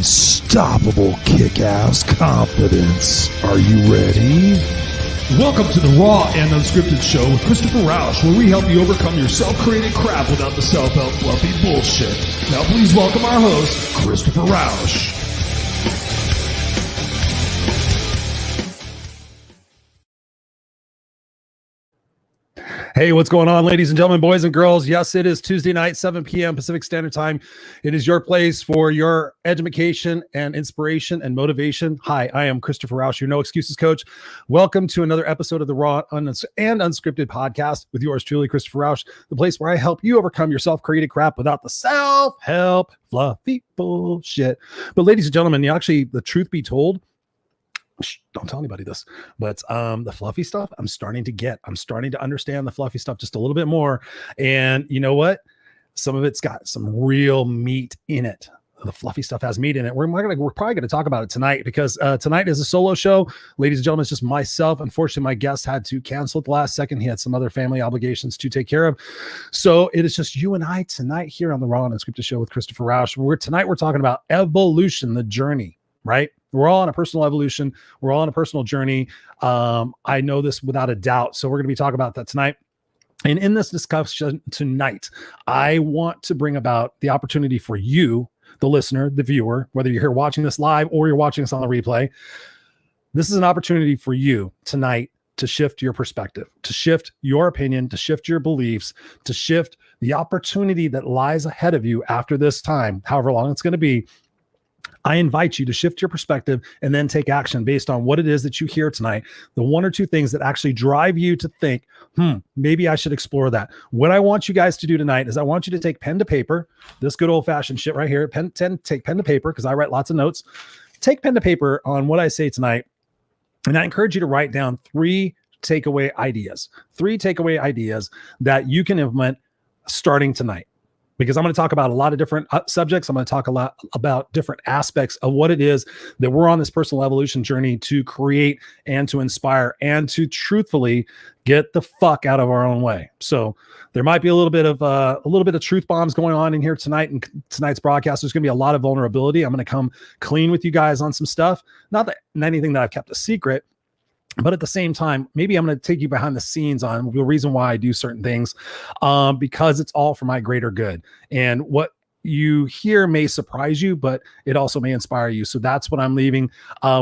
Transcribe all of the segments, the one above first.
unstoppable kick-ass confidence. Are you ready? Welcome to the Raw and Unscripted show with Christopher Rausch, where we help you overcome your self-created crap without the self-help fluffy bullshit. Now please welcome our host, Christopher Rausch. Hey, what's going on, ladies and gentlemen, boys and girls? Yes, it is Tuesday night, 7 p.m. Pacific Standard Time. It is your place for your education and inspiration and motivation. Hi, I am Christopher Rausch, your No Excuses coach. Welcome to another episode of the Raw and Unscripted podcast with yours truly, Christopher Rausch, the place where I help you overcome your self-created crap without the self-help fluffy bullshit. But ladies and gentlemen, actually, the truth be told, don't tell anybody this, but the fluffy stuff I'm starting to understand the fluffy stuff just a little bit more. And you know what? Some of it's got some real meat in it. The fluffy stuff has meat in it. We're probably going to talk about it tonight because tonight is a solo show. Ladies and gentlemen, it's just myself. Unfortunately, my guest had to cancel at the last second. He had some other family obligations to take care of. So it is just you and I tonight here on the Raw and Unscripted show with Christopher Rausch. Tonight we're talking about evolution, the journey, right? We're all on a personal evolution. We're all on a personal journey. I know this without a doubt. So we're going to be talking about that tonight. And in this discussion tonight, I want to bring about the opportunity for you, the listener, the viewer, whether you're here watching this live or you're watching this on the replay. This is an opportunity for you tonight to shift your perspective, to shift your opinion, to shift your beliefs, to shift the opportunity that lies ahead of you after this time, however long it's going to be. I invite you to shift your perspective and then take action based on what it is that you hear tonight. The one or two things that actually drive you to think, maybe I should explore that. What I want you guys to do tonight is I want you to take pen to paper, this good old fashioned shit right here, take pen to paper because I write lots of notes. Take pen to paper on what I say tonight. And I encourage you to write down three takeaway ideas that you can implement starting tonight. Because I'm going to talk about a lot of different subjects. I'm going to talk a lot about different aspects of what it is that we're on this personal evolution journey to create and to inspire and to truthfully get the fuck out of our own way. So there might be a little bit of truth bombs going on in here tonight. In tonight's broadcast, there's going to be a lot of vulnerability. I'm going to come clean with you guys on some stuff. Not anything that I've kept a secret. But at the same time, maybe I'm going to take you behind the scenes on the reason why I do certain things, because it's all for my greater good. And what you hear may surprise you, but it also may inspire you. So that's what I'm leaving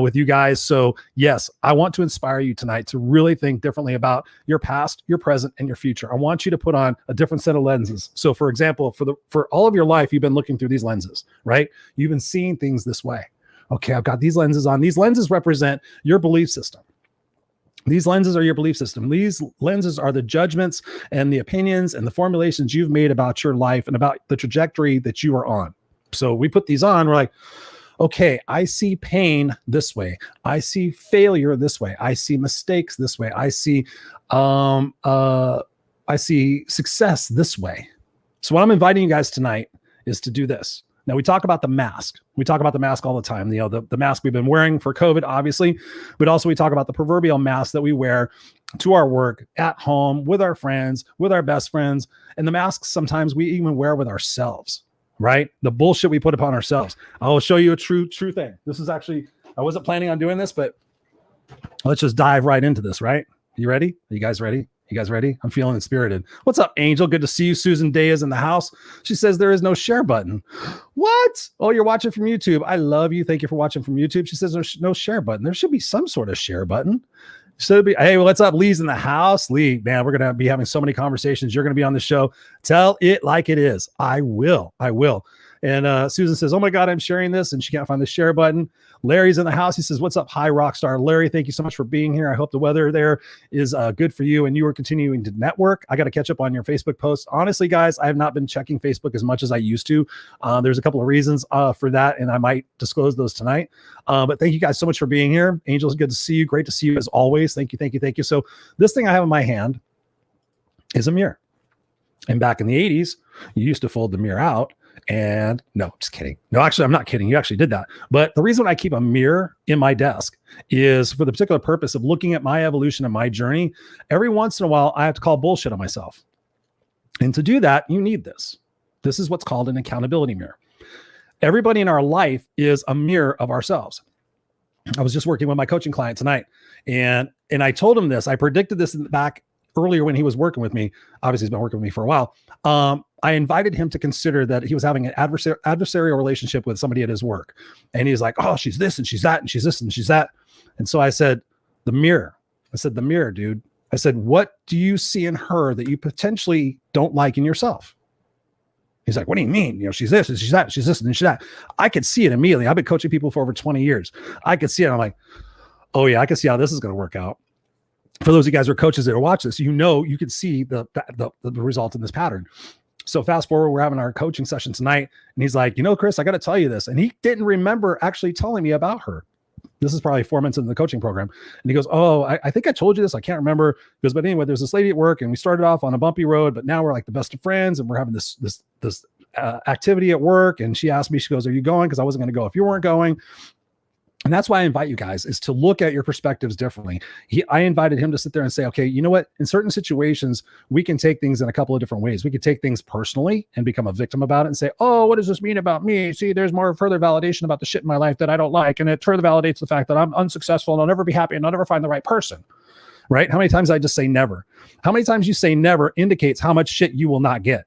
with you guys. So yes, I want to inspire you tonight to really think differently about your past, your present, and your future. I want you to put on a different set of lenses. So for example, for all of your life, you've been looking through these lenses, right? You've been seeing things this way. Okay, I've got these lenses on. These lenses represent your belief system. These lenses are your belief system. These lenses are the judgments and the opinions and the formulations you've made about your life and about the trajectory that you are on. So we put these on, we're like, okay, I see pain this way. I see failure this way. I see mistakes this way. I see success this way. So what I'm inviting you guys tonight is to do this. Now, we talk about the mask. We talk about the mask all the time. You know, the mask we've been wearing for COVID, obviously, but also we talk about the proverbial mask that we wear to our work, at home, with our friends, with our best friends, and the masks sometimes we even wear with ourselves, right? The bullshit we put upon ourselves. I will show you a true thing. This is actually, I wasn't planning on doing this, but let's just dive right into this, right? You ready? Are you guys ready? You guys ready? I'm feeling inspirited. What's up, Angel? Good to see you. Susan Day is in the house. She says there is no share button. What? Oh, you're watching from YouTube. I love you. Thank you for watching from YouTube. She says there's no share button. There should be some sort of share button. Should be. Hey, what's up? Lee's in the house. Lee, man, we're going to be having so many conversations. You're going to be on the show. Tell it like it is. I will. And Susan says, oh my God, I'm sharing this. And she can't find the share button. Larry's in the house. He says, what's up? Hi, Rockstar. Larry, thank you so much for being here. I hope the weather there is good for you and you are continuing to network. I got to catch up on your Facebook posts. Honestly, guys, I have not been checking Facebook as much as I used to. There's a couple of reasons for that, and I might disclose those tonight. But thank you guys so much for being here. Angel, good to see you. Great to see you as always. Thank you. So this thing I have in my hand is a mirror. And back in the 80s, you used to fold the mirror out. And no, just kidding. No, actually, I'm not kidding. You actually did that. But the reason I keep a mirror in my desk is for the particular purpose of looking at my evolution and my journey. Every once in a while, I have to call bullshit on myself. And to do that, you need this. This is what's called an accountability mirror. Everybody in our life is a mirror of ourselves. I was just working with my coaching client tonight, and I told him this. I predicted this in the back earlier when he was working with me. Obviously, he's been working with me for a while. I invited him to consider that he was having an adversarial relationship with somebody at his work. And he's like, oh, she's this and she's that and she's this and she's that. And so I said, the mirror. I said, the mirror, dude. I said, what do you see in her that you potentially don't like in yourself? He's like, what do you mean? You know, she's this and she's that, she's this and she's that. I could see it immediately. I've been coaching people for over 20 years. I could see it. I'm like, oh yeah, I can see how this is going to work out. For those of you guys who are coaches that are watching this, you know, you can see the result in this pattern. So fast forward, we're having our coaching session tonight, and he's like, you know, Chris, I got to tell you this. And he didn't remember actually telling me about her. This is probably 4 months into the coaching program. And he goes, oh, I think I told you this. I can't remember. He goes, but anyway, there's this lady at work, and we started off on a bumpy road, but now we're like the best of friends, and we're having this activity at work. And she asked me, she goes, are you going? Because I wasn't going to go if you weren't going. And that's why I invite you guys, is to look at your perspectives differently. I invited him to sit there and say, okay, you know what? In certain situations, we can take things in a couple of different ways. We could take things personally and become a victim about it and say, oh, what does this mean about me? See, there's more further validation about the shit in my life that I don't like. And it further validates the fact that I'm unsuccessful and I'll never be happy and I'll never find the right person. Right? How many times I just say never? How many times you say never indicates how much shit you will not get.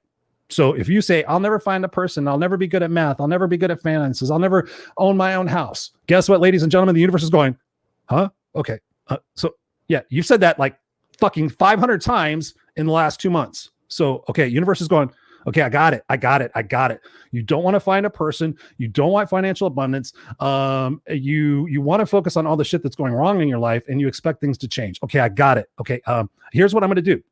So if you say, I'll never find a person, I'll never be good at math, I'll never be good at finances, I'll never own my own house. Guess what, ladies and gentlemen? The universe is going, huh? Okay. So yeah, you've said that like fucking 500 times in the last 2 months. So, okay, universe is going, okay, I got it. You don't want to find a person. You don't want financial abundance. You want to focus on all the shit that's going wrong in your life, and you expect things to change. Okay, I got it. Okay, here's what I'm going to do.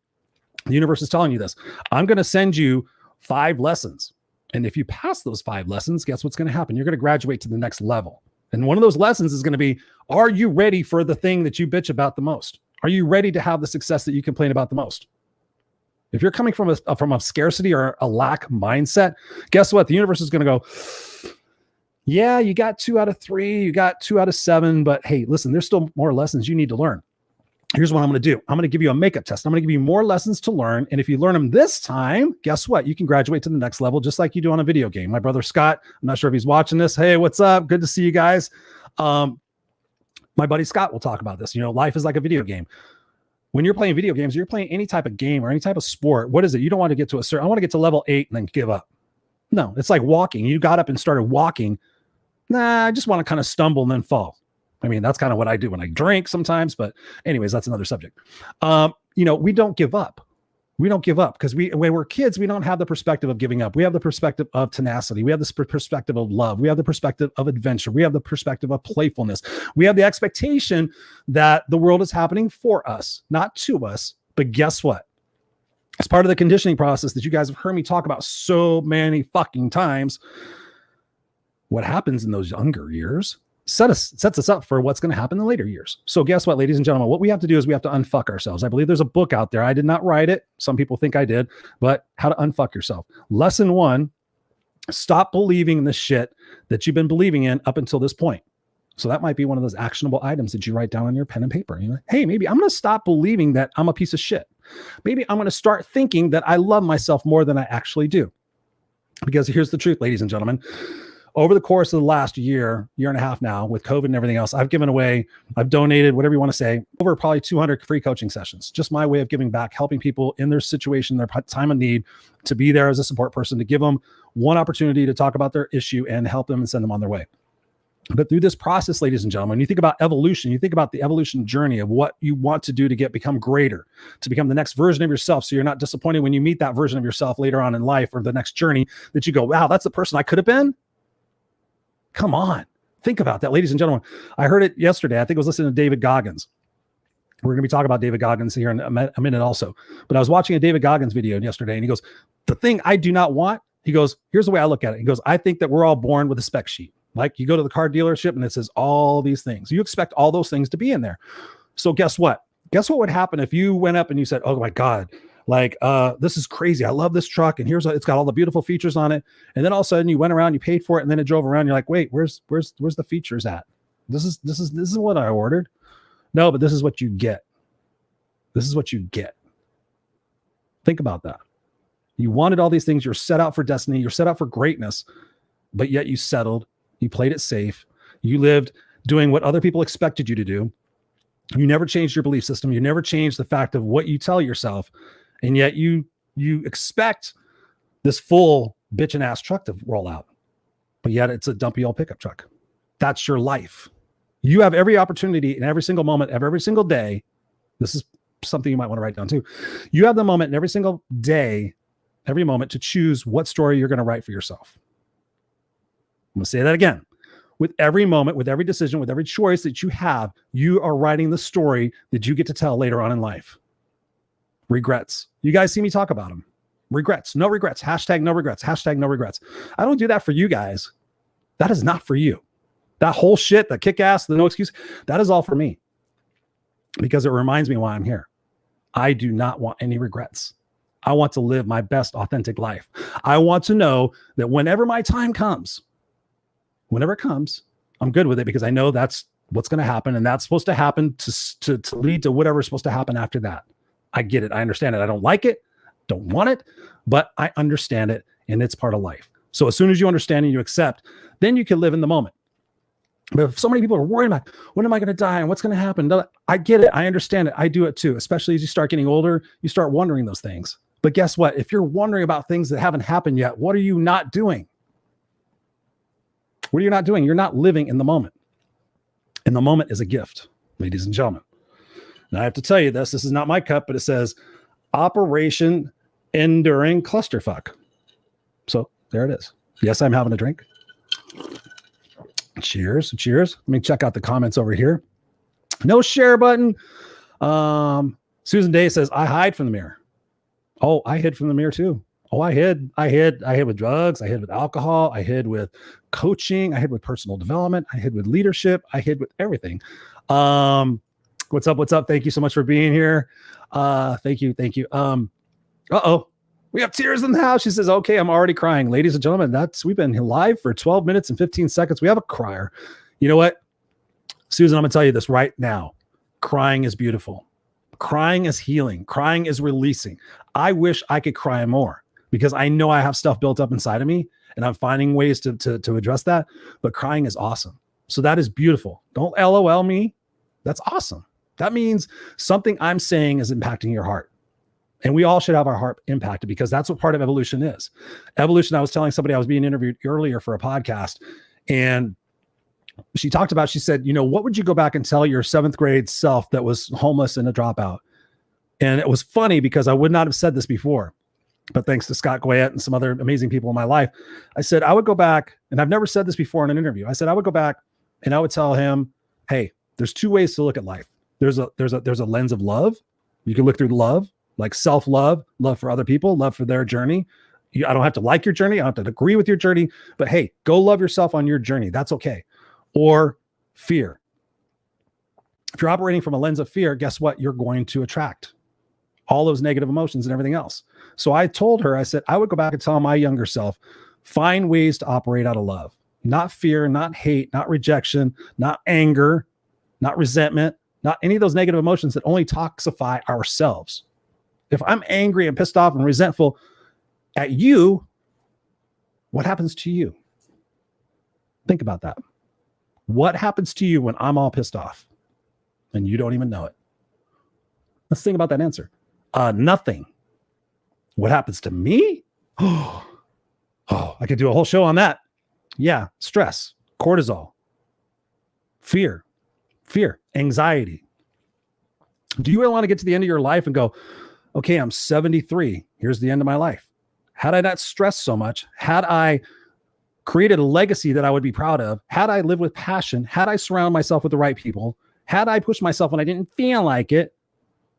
The universe is telling you this. I'm going to send you 5 lessons. And if you pass those 5 lessons, guess what's going to happen? You're going to graduate to the next level. And one of those lessons is going to be, are you ready for the thing that you bitch about the most? Are you ready to have the success that you complain about the most? If you're coming from a scarcity or a lack mindset, guess what? The universe is going to go, yeah, you got 2 out of 3, you got 2 out of 7, but hey, listen, there's still more lessons you need to learn. Here's what I'm going to do. I'm going to give you a makeup test. I'm going to give you more lessons to learn. And if you learn them this time, guess what? You can graduate to the next level, just like you do on a video game. My brother, Scott, I'm not sure if he's watching this. Hey, what's up? Good to see you guys. My buddy, Scott, will talk about this. You know, life is like a video game. When you're playing video games, you're playing any type of game or any type of sport. What is it? You don't want to get to I want to get to level 8 and then give up. No, it's like walking. You got up and started walking. Nah, I just want to kind of stumble and then fall. I mean, that's kind of what I do when I drink sometimes, but anyways, that's another subject. You know, we don't give up. We don't give up because when we're kids, we don't have the perspective of giving up. We have the perspective of tenacity. We have the perspective of love. We have the perspective of adventure. We have the perspective of playfulness. We have the expectation that the world is happening for us, not to us. But guess what? As part of the conditioning process that you guys have heard me talk about so many fucking times, what happens in those younger years sets us up for what's going to happen in the later years. So guess what, ladies and gentlemen, what we have to do is we have to unfuck ourselves. I believe there's a book out there. I did not write it. Some people think I did, but how to unfuck yourself. Lesson 1, stop believing the shit that you've been believing in up until this point. So that might be one of those actionable items that you write down on your pen and paper. You're like, hey, maybe I'm going to stop believing that I'm a piece of shit. Maybe I'm going to start thinking that I love myself more than I actually do. Because here's the truth, ladies and gentlemen. Over the course of the last year and a half now, with COVID and everything else, I've donated, whatever you want to say, over probably 200 free coaching sessions. Just my way of giving back, helping people in their situation, their time of need, to be there as a support person, to give them one opportunity to talk about their issue and help them and send them on their way. But through this process, ladies and gentlemen, you think about evolution, you think about the evolution journey of what you want to do to become greater, to become the next version of yourself. So you're not disappointed when you meet that version of yourself later on in life or the next journey, that you go, wow, that's the person I could have been. Come on. Think about that, ladies and gentlemen. I heard it yesterday. I think I was listening to David Goggins. We're going to be talking about David Goggins here in a minute also. But I was watching a David Goggins video yesterday, and he goes, the thing I do not want, he goes, here's the way I look at it. He goes, I think that we're all born with a spec sheet. Like you go to the car dealership and it says all these things. You expect all those things to be in there. So guess what? Guess what would happen if you went up and you said, oh my God, like, this is crazy. I love this truck. And it's got all the beautiful features on it. And then all of a sudden you went around, you paid for it, and then it drove around. You're like, wait, where's the features at? This is what I ordered. No, but this is what you get. This is what you get. Think about that. You wanted all these things. You're set out for destiny. You're set out for greatness. but yet you settled. You played it safe. You lived doing what other people expected you to do. You never changed your belief system. You never changed the fact of what you tell yourself. And yet you expect this full bitchin' ass truck to roll out, but yet it's a dumpy old pickup truck. That's your life. You have every opportunity in every single moment of every single day. This is something you might want to write down too. You have the moment in every single day, every moment to choose what story you're going to write for yourself. I'm going to say that again. With every moment, with every decision, with every choice that you have, you are writing the story that you get to tell later on in life. Regrets. You guys see me talk about them. Regrets. No regrets. Hashtag no regrets. Hashtag no regrets. I don't do that for you guys. That is not for you. That whole shit, the kick-ass, the no excuse, that is all for me. Because it reminds me why I'm here. I do not want any regrets. I want to live my best authentic life. I want to know that whenever my time comes, whenever it comes, I'm good with it because I know that's what's going to happen. And that's supposed to happen to lead to whatever's supposed to happen after that. I get it. I understand it. I don't like it. Don't want it, but I understand it. And it's part of life. So as soon as you understand and you accept, then you can live in the moment. But if so many people are worried about when am I going to die and what's going to happen? I get it. I understand it. I do it too. Especially as you start getting older, you start wondering those things. But guess what? If you're wondering about things that haven't happened yet, what are you not doing? What are you not doing? You're not living in the moment. And the moment is a gift, ladies and gentlemen. Now I have to tell you this is not my cup, but it says Operation Enduring Clusterfuck. So there it is. Yes, I'm having a drink. Cheers. Cheers. Let me check out the comments over here. No share button. Susan Day says, I hide from the mirror. Oh, I hid from the mirror too. Oh, I hid with drugs. I hid with alcohol. I hid with coaching. I hid with personal development. I hid with leadership. I hid with everything. What's up? What's up? Thank you so much for being here. Thank you. Thank you. Uh-oh. We have tears in the house. She says, okay, I'm already crying. Ladies and gentlemen, we've been live for 12 minutes and 15 seconds. We have a crier. You know what? Susan, I'm going to tell you this right now. Crying is beautiful. Crying is healing. Crying is releasing. I wish I could cry more because I know I have stuff built up inside of me and I'm finding ways to address that. But crying is awesome. So that is beautiful. Don't LOL me. That's awesome. That means something I'm saying is impacting your heart. And we all should have our heart impacted because that's what part of evolution is. Evolution, I was telling somebody I was being interviewed earlier for a podcast, and she talked about, she said, what would you go back and tell your 7th grade self that was homeless and a dropout? And it was funny because I would not have said this before, but thanks to Scott Goyette and some other amazing people in my life, I said, I would go back, and I've never said this before in an interview. I said, I would go back and I would tell him, hey, there's 2 ways to look at life. There's a lens of love. You can look through love, like self-love, love for other people, love for their journey. I don't have to like your journey. I don't have to agree with your journey, but hey, go love yourself on your journey. That's okay. Or fear. If you're operating from a lens of fear, guess what? You're going to attract all those negative emotions and everything else. So I told her, I said, I would go back and tell my younger self, find ways to operate out of love, not fear, not hate, not rejection, not anger, not resentment, not any of those negative emotions that only toxify ourselves. If I'm angry and pissed off and resentful at you, what happens to you? Think about that. What happens to you when I'm all pissed off and you don't even know it? Let's think about that answer. Nothing. What happens to me? Oh, I could do a whole show on that. Yeah. Stress, cortisol, fear, anxiety. Do you really want to get to the end of your life and go, okay, I'm 73. Here's the end of my life. Had I not stressed so much, had I created a legacy that I would be proud of, had I lived with passion, had I surrounded myself with the right people, had I pushed myself when I didn't feel like it,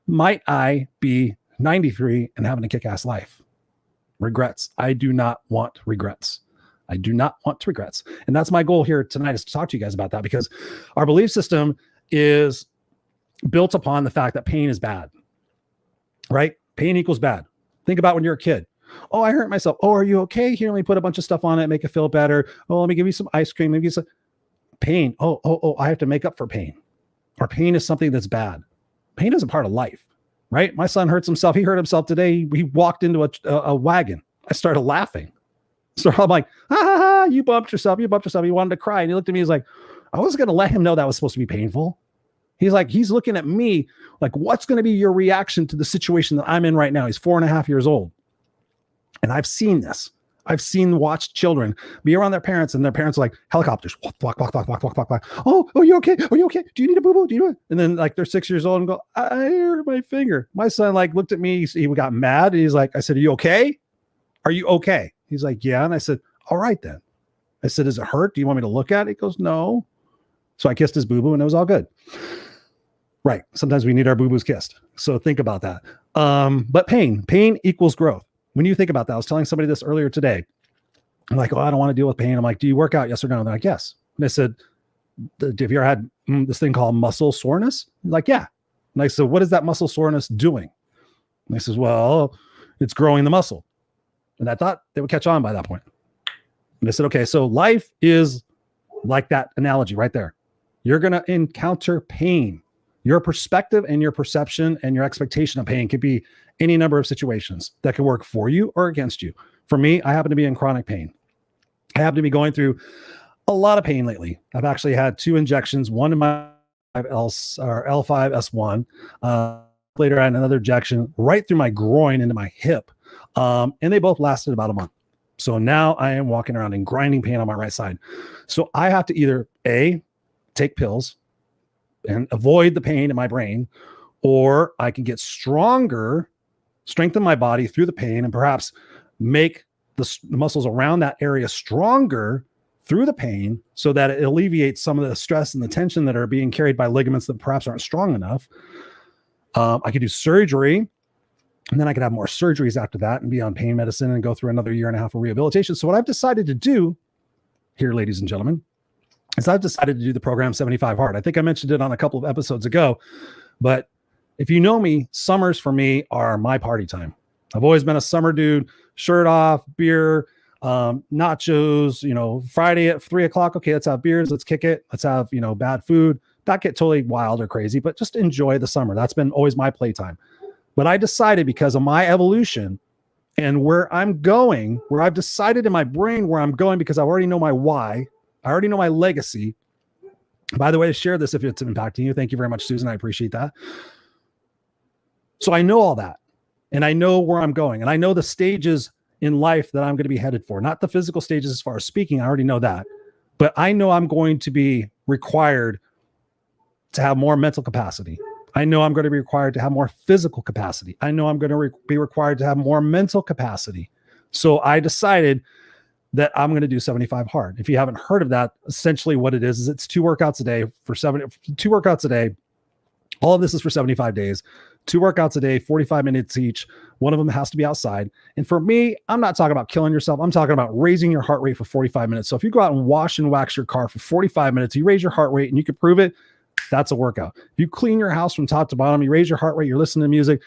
might I be 93 and having a kick-ass life? Regrets. I do not want regrets. I do not want regrets. And that's my goal here tonight, is to talk to you guys about that, because our belief system is built upon the fact that pain is bad, right? Pain equals bad. Think about when you're a kid. Oh, I hurt myself. Oh, are you okay? Here, let me put a bunch of stuff on it, make it feel better. Oh, let me give you some ice cream. Maybe some pain. Oh, I have to make up for pain. Or pain is something that's bad. Pain is a part of life, right? My son hurts himself. He hurt himself today. He walked into a wagon. I started laughing. So I'm like, ha ha ha, you bumped yourself. You bumped yourself. He wanted to cry. And he looked at me. He's like, I was going to let him know that was supposed to be painful. He's like, he's looking at me like, what's going to be your reaction to the situation that I'm in right now? He's 4.5 years old. And I've seen this. I've watched children be around their parents, and their parents are like helicopters. Walk, walk, walk, walk, walk, walk, walk, walk. Oh, are you okay? Are you okay? Do you need a boo-boo? Do you know it? And then like they're 6 years old and go, I hurt my finger. My son like looked at me. He got mad. And he's like, I said, are you okay? Are you okay? He's like, yeah. And I said, all right then. I said, does it hurt? Do you want me to look at it? He goes, no. So I kissed his boo-boo and it was all good. Right. Sometimes we need our boo-boos kissed. So think about that. But pain equals growth. When you think about that, I was telling somebody this earlier today. I'm like, oh, I don't want to deal with pain. I'm like, do you work out? Yes or no? And they're like, yes. And I said, have you ever had this thing called muscle soreness? Like, yeah. And I said, what is that muscle soreness doing? And he says, well, it's growing the muscle. And I thought they would catch on by that point. And I said, okay, so life is like that analogy right there. You're going to encounter pain. Your perspective and your perception and your expectation of pain could be any number of situations that can work for you or against you. For me, I happen to be in chronic pain. I happen to be going through a lot of pain lately. I've actually had 2 injections, one in my L5S1. Later, I had another injection right through my groin into my hip. And they both lasted about a month. So now I am walking around in grinding pain on my right side. So I have to either A, take pills and avoid the pain in my brain, or I can get stronger, strengthen my body through the pain, and perhaps make the muscles around that area stronger through the pain so that it alleviates some of the stress and the tension that are being carried by ligaments that perhaps aren't strong enough. I could do surgery, and then I could have more surgeries after that and be on pain medicine and go through another 1.5 years of rehabilitation. So what I've decided to do here, ladies and gentlemen, is I've decided to do the program 75 Hard. I think I mentioned it on a couple of episodes ago, but if you know me, summers for me are my party time. I've always been a summer dude, shirt off, beer, nachos, Friday at 3:00. Okay, let's have beers. Let's kick it. Let's have, bad food. Not get totally wild or crazy, but just enjoy the summer. That's been always my playtime. But I decided, because of my evolution and where I'm going, where I've decided in my brain where I'm going, because I already know my why, I already know my legacy. By the way, share this if it's impacting you. Thank you very much, Susan. I appreciate that. So I know all that, and I know where I'm going, and I know the stages in life that I'm going to be headed for. Not the physical stages as far as speaking. I already know that, but I know I'm going to be required to have more mental capacity. I know I'm going to be required to have more physical capacity. I know I'm going to be required to have more mental capacity. So I decided that I'm going to do 75 Hard. If you haven't heard of that, essentially what it is it's 2 workouts a day for 2 workouts a day. All of this is for 75 days, 2 workouts a day, 45 minutes each. One of them has to be outside. And for me, I'm not talking about killing yourself. I'm talking about raising your heart rate for 45 minutes. So if you go out and wash and wax your car for 45 minutes, you raise your heart rate and you can prove it, that's a workout. If you clean your house from top to bottom, you raise your heart rate, you're listening to music,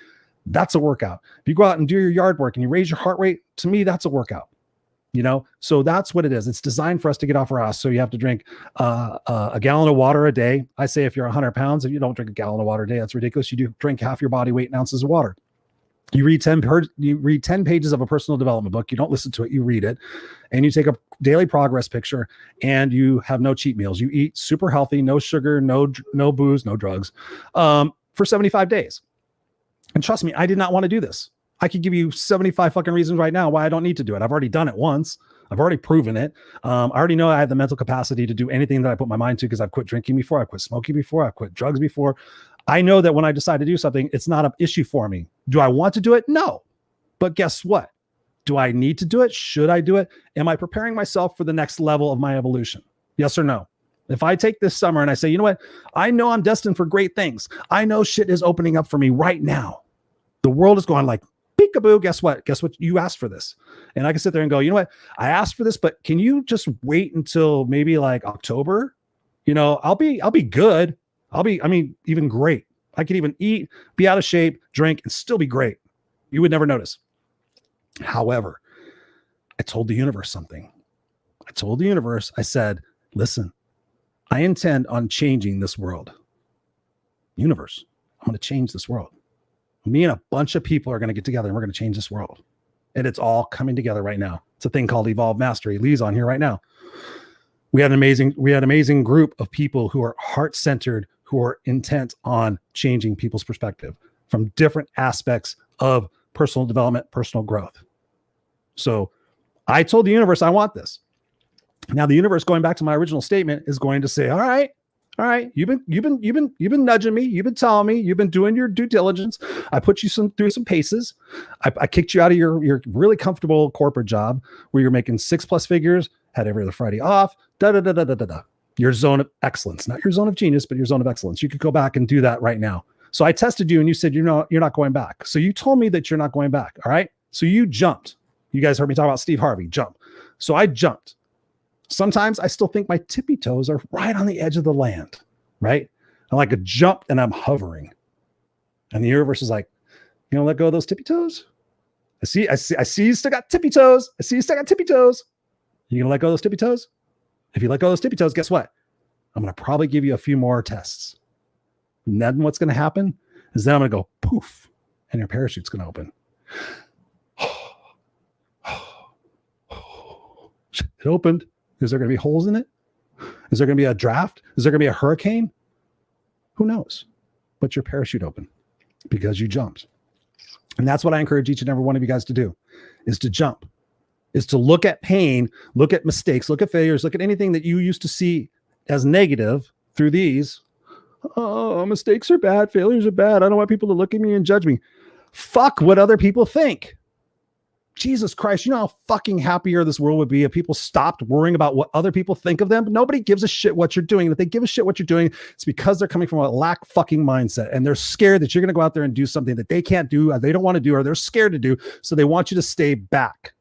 that's a workout. If you go out and do your yard work and you raise your heart rate, to me, that's a workout. So that's what it is. It's designed for us to get off our ass. So you have to drink a gallon of water a day. I say if you're 100 pounds, if you don't drink a gallon of water a day, that's ridiculous. You do drink half your body weight in ounces of water. You read 10 pages of a personal development book. You don't listen to it. You read it, and you take a daily progress picture, and you have no cheat meals. You eat super healthy, no sugar, no booze, no drugs, for 75 days. And trust me, I did not want to do this. I could give you 75 fucking reasons right now why I don't need to do it. I've already done it once. I've already proven it. I already know I have the mental capacity to do anything that I put my mind to, because I've quit drinking before. I've quit smoking before. I've quit drugs before. I know that when I decide to do something, it's not an issue for me. Do I want to do it? No. But guess what? Do I need to do it? Should I do it? Am I preparing myself for the next level of my evolution? Yes or no? If I take this summer and I say, you know what? I know I'm destined for great things. I know shit is opening up for me right now. The world is going like, peekaboo, guess what? Guess what? You asked for this. And I can sit there and go, you know what? I asked for this, but can you just wait until maybe like October? I'll be good. Even great. I could even eat, be out of shape, drink, and still be great. You would never notice. However, I told the universe something. I said, listen, I intend on changing this world. Universe, I'm going to change this world. Me and a bunch of people are going to get together and we're going to change this world. And it's all coming together right now. It's a thing called Evolve Mastery. Lee's on here right now. We had an amazing group of people who are heart-centered, who are intent on changing people's perspective from different aspects of personal development, personal growth. So I told the universe, I want this. Now the universe, going back to my original statement, is going to say, all right, you've been nudging me, you've been telling me, you've been doing your due diligence. I put you through some paces. I kicked you out of your really comfortable corporate job where you're making 6+ figures, had every other Friday off, your zone of excellence, not your zone of genius, but your zone of excellence. You could go back and do that right now. So I tested you and you said, you're not going back. So you told me that you're not going back. All right. So you jumped. You guys heard me talk about Steve Harvey, jump. So I jumped. Sometimes I still think my tippy toes are right on the edge of the land, right? I'm like a jump and I'm hovering. And the universe is like, you know, let go of those tippy toes. I see you still got tippy toes. You gonna let go of those tippy toes? If you let go of those tippy toes, guess what? I'm gonna probably give you a few more tests. And then what's gonna happen is then I'm gonna go poof, and your parachute's gonna open. It opened. Is there going to be holes in it? Is there going to be a draft? Is there going to be a hurricane? Who knows? But your parachute opened because you jumped. And that's what I encourage each and every one of you guys to do, is to jump, is to look at pain, look at mistakes, look at failures, look at anything that you used to see as negative through these. Oh, mistakes are bad. Failures are bad. I don't want people to look at me and judge me. Fuck what other people think. Jesus Christ, you know how fucking happier this world would be if people stopped worrying about what other people think of them? Nobody gives a shit what you're doing. If they give a shit what you're doing, it's because they're coming from a lack fucking mindset and they're scared that you're going to go out there and do something that they can't do, or they don't want to do, or they're scared to do. So they want you to stay back.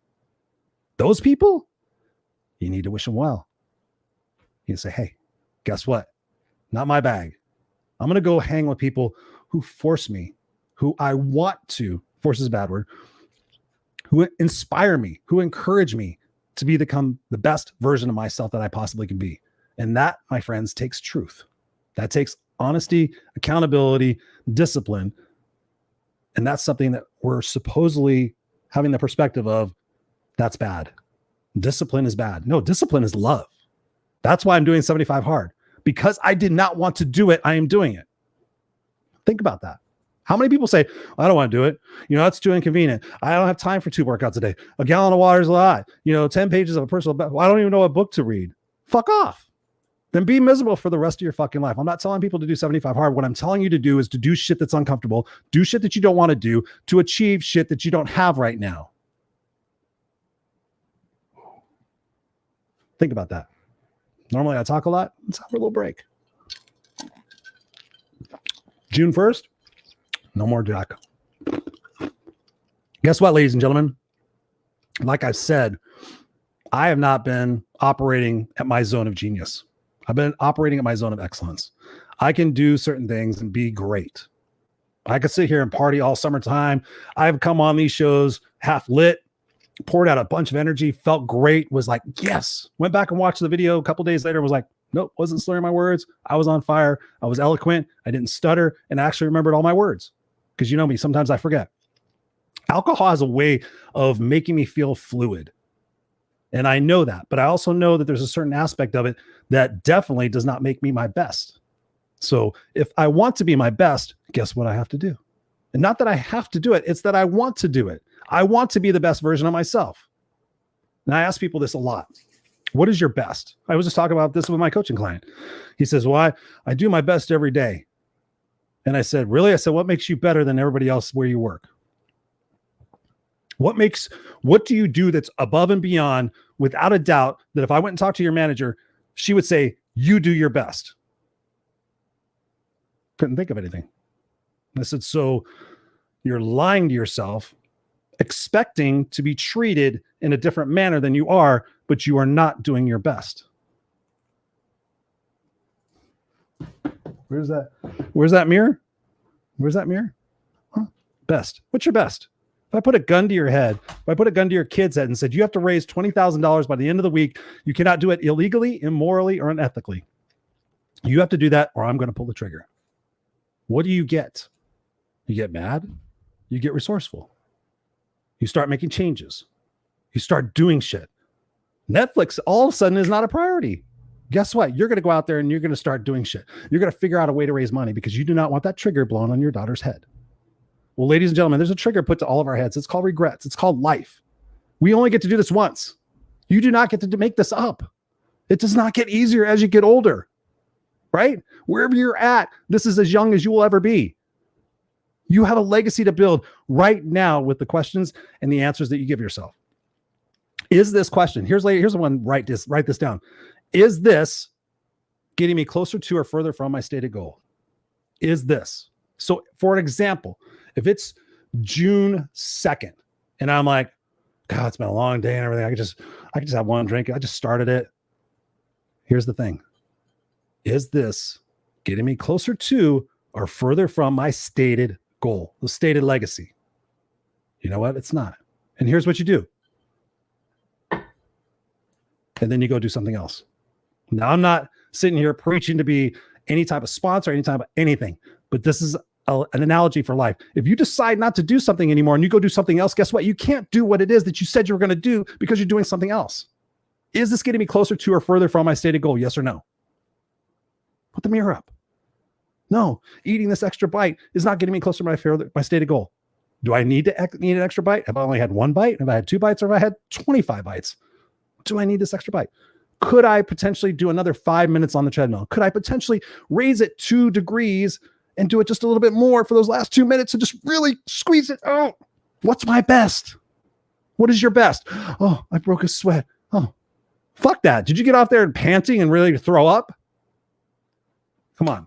Those people, you need to wish them well. You can say, hey, guess what? Not my bag. I'm going to go hang with people who force me, who I want to, force is a bad word, who inspire me, who encourage me to become the best version of myself that I possibly can be. And that, my friends, takes truth. That takes honesty, accountability, discipline. And that's something that we're supposedly having the perspective of, that's bad. Discipline is bad. No, discipline is love. That's why I'm doing 75 hard. Because I did not want to do it, I am doing it. Think about that. How many people say, I don't want to do it. You know, it's too inconvenient. I don't have time for 2 workouts a day. A gallon of water is a lot. 10 pages of a personal, I don't even know what book to read. Fuck off. Then be miserable for the rest of your fucking life. I'm not telling people to do 75 hard. What I'm telling you to do is to do shit that's uncomfortable, do shit that you don't want to do, to achieve shit that you don't have right now. Think about that. Normally I talk a lot. Let's have a little break. June 1st. No more Jack. Guess what, ladies and gentlemen? Like I said, I have not been operating at my zone of genius. I've been operating at my zone of excellence. I can do certain things and be great. I could sit here and party all summertime. I've come on these shows half lit, poured out a bunch of energy, felt great, was like, yes. Went back and watched the video a couple days later, was like, nope, wasn't slurring my words. I was on fire. I was eloquent. I didn't stutter, and I actually remembered all my words. Because you know me, sometimes I forget. Alcohol has a way of making me feel fluid. And I know that, but I also know that there's a certain aspect of it that definitely does not make me my best. So if I want to be my best, guess what I have to do? And not that I have to do it, it's that I want to do it. I want to be the best version of myself. And I ask people this a lot. What is your best? I was just talking about this with my coaching client. He says, well, I do my best every day. And I said, really? I said, what makes you better than everybody else where you work? What do you do that's above and beyond, without a doubt, that if I went and talked to your manager, she would say, you do your best? Couldn't think of anything. I said, so you're lying to yourself, expecting to be treated in a different manner than you are, but you are not doing your best. Where's that mirror? Where's that mirror? Huh? Best. What's your best? If I put a gun to your head, if I put a gun to your kid's head and said, you have to raise $20,000 by the end of the week, you cannot do it illegally, immorally, or unethically. You have to do that or I'm going to pull the trigger. What do you get? You get mad. You get resourceful. You start making changes. You start doing shit. Netflix all of a sudden is not a priority. Guess what? You're going to go out there and you're going to start doing shit. You're going to figure out a way to raise money because you do not want that trigger blown on your daughter's head. Well, ladies and gentlemen, there's a trigger put to all of our heads. It's called regrets. It's called life. We only get to do this once. You do not get to make this up. It does not get easier as you get older, right? Wherever you're at, this is as young as you will ever be. You have a legacy to build right now with the questions and the answers that you give yourself. Is this question, here's the one, write this down. Is this getting me closer to or further from my stated goal? Is this? So for an example, if it's June 2nd and I'm like, God, it's been a long day and everything. I could just have one drink. I just started it. Here's the thing. Is this getting me closer to or further from my stated goal, the stated legacy? You know what? It's not. And here's what you do. And then you go do something else. Now, I'm not sitting here preaching to be any type of sponsor, any type of anything, but this is an analogy for life. If you decide not to do something anymore and you go do something else, guess what? You can't do what it is that you said you were going to do because you're doing something else. Is this getting me closer to or further from my stated goal? Yes or no? Put the mirror up. No, eating this extra bite is not getting me closer to my stated goal. Do I need to eat an extra bite? Have I only had one bite? Have I had 2 bites? Or have I had 25 bites? Do I need this extra bite? Could I potentially do another 5 minutes on the treadmill? Could I potentially raise it 2 degrees and do it just a little bit more for those last 2 minutes and just really squeeze it out? What's my best? What is your best? Oh, I broke a sweat. Oh, fuck that. Did you get off there and panting and really throw up? Come on.